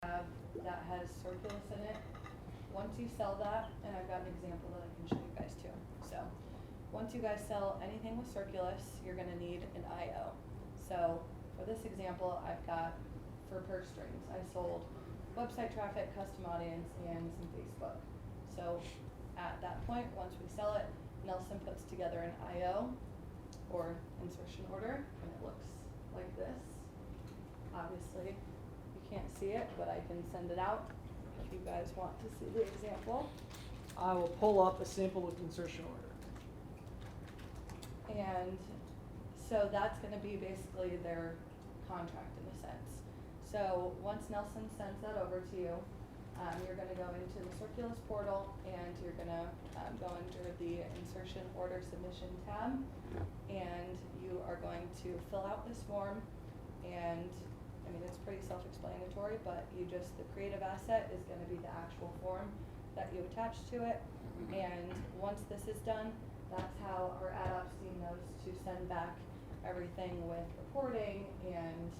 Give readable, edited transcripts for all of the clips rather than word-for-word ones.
that has Circulus in it. Once you sell that, and I've got an example that I can show you guys too. So once you guys sell anything with Circulus, you're gonna need an IO. So for this example, I've got, for purse strings, I sold website traffic, custom audience, and some Facebook. So at that point, once we sell it, Nelson puts together an IO or insertion order, and it looks like this. Obviously, you can't see it, but I can send it out if you guys want to see the example. I will pull up a sample of insertion order. And so that's going to be basically their contract in a sense. So once Nelson sends that over to you, you're going to go into the Circulus portal and you're going to go under the insertion order submission tab, and you are going to fill out this form. And I mean, it's pretty self-explanatory, but the creative asset is going to be the actual form that you attach to it. And once this is done, that's how our ad ops team knows to send back everything with reporting and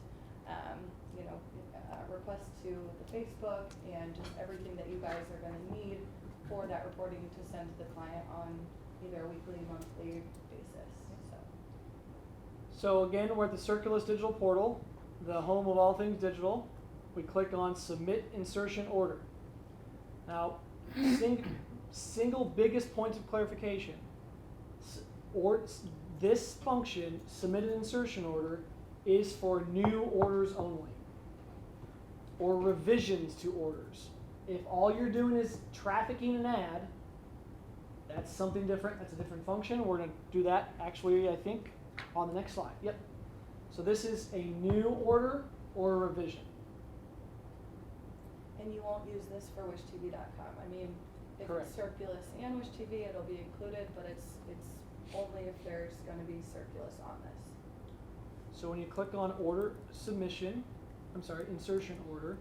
requests to the Facebook and just everything that you guys are going to need for that reporting to send to the client on either a weekly, monthly basis. So again, we're at the Circulus digital portal, the home of all things digital. We click on Submit Insertion Order. Now, single biggest point of clarification. This function, Submit an Insertion Order, is for new orders only, or revisions to orders. If all you're doing is trafficking an ad, that's something different. That's a different function. We're going to do that actually, I think, on the next slide. Yep. So this is a new order or a revision. And you won't use this for wishtv.com. I mean, if Correct. It's Circulus and WishTV, it'll be included, but it's only if there's going to be Circulus on this. So when you click on order submission, insertion order,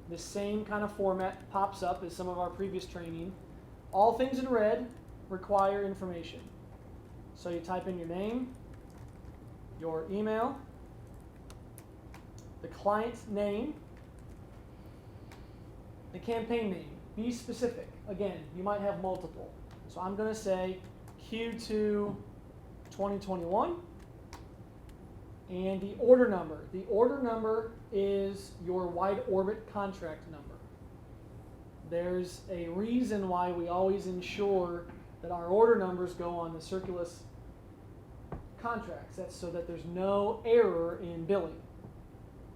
the same kind of format pops up as some of our previous training. All things in red require information. So you type in your name, your email, the client's name, the campaign name. Be specific. Again, you might have multiple. So I'm going to say Q2 2021. And the order number. The order number is your wide orbit contract number. There's a reason why we always ensure that our order numbers go on the Circulus contracts. That's so that there's no error in billing.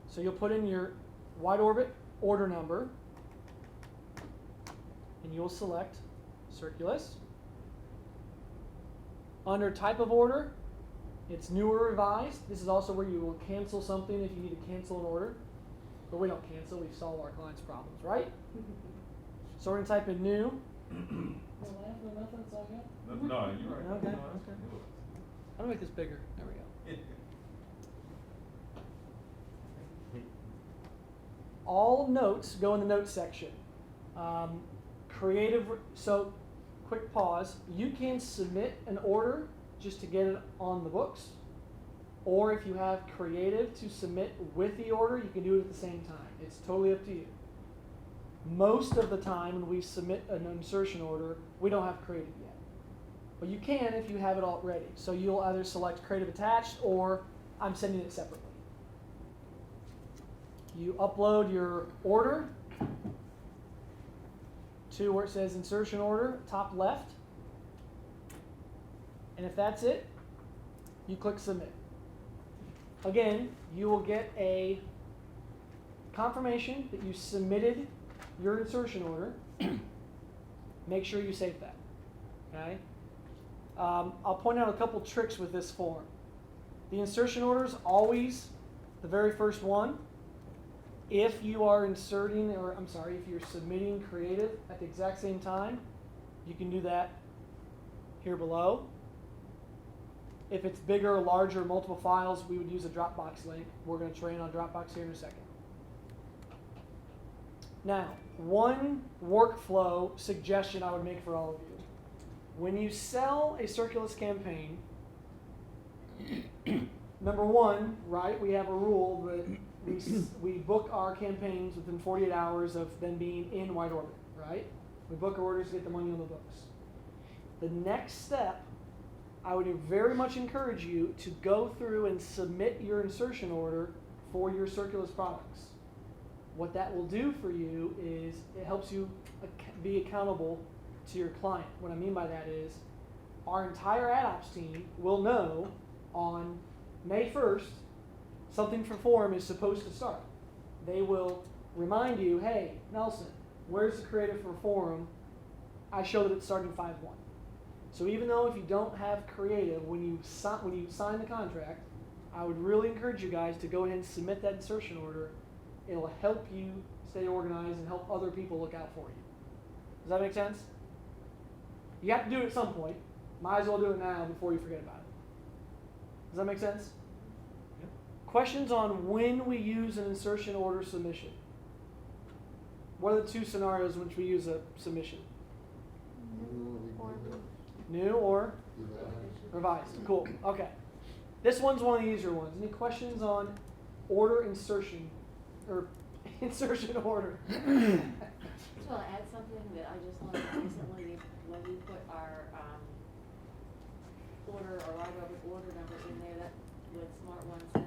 So you'll put in your wide orbit order number, and you'll select Circulus. Under type of order, it's new or revised. This is also where you will cancel something if you need to cancel an order. But we don't cancel, we solve our clients' problems, right? So we're going to type in new. No, you're right. Okay. No, How do I make this bigger? There we go. All notes go in the notes section. So quick pause. You can submit an order just to get it on the books. Or if you have creative to submit with the order, you can do it at the same time. It's totally up to you. Most of the time when we submit an insertion order, we don't have creative yet. But you can if you have it all ready. So you'll either select creative attached or I'm sending it separately. You upload your order to where it says insertion order, top left. And if that's it, you click submit. Again, you will get a confirmation that you submitted your insertion order. Make sure you save that. Okay? I'll point out a couple tricks with this form. The insertion order is always the very first one. If you are if you're submitting creative at the exact same time, you can do that here below. If it's bigger, larger, multiple files, we would use a Dropbox link. We're going to train on Dropbox here in a second. Now, one workflow suggestion I would make for all of you. When you sell a Circulus campaign, number one, right, we have a rule that we book our campaigns within 48 hours of them being in white orbit, right? We book our orders to get the money on the books. The next step, I would very much encourage you to go through and submit your insertion order for your Circulus products. What that will do for you is it helps you be accountable to your client. What I mean by that is our entire ad ops team will know on May 1st something for Forum is supposed to start. They will remind you, hey, Nelson, where's the creative for Forum? I show that it's starting 5/1. So even though if you don't have creative, when you sign the contract, I would really encourage you guys to go ahead and submit that insertion order. It'll help you stay organized and help other people look out for you. Does that make sense? You have to do it at some point. Might as well do it now before you forget about it. Does that make sense? Yep. Questions on when we use an insertion order submission? What are the two scenarios in which we use a submission? New or revised. Cool. Okay. This one's one of the easier ones. Any questions on order insertion or insertion order? Just want to add something that I just learned recently. When we put our order or right over order number in there, that with Smart One says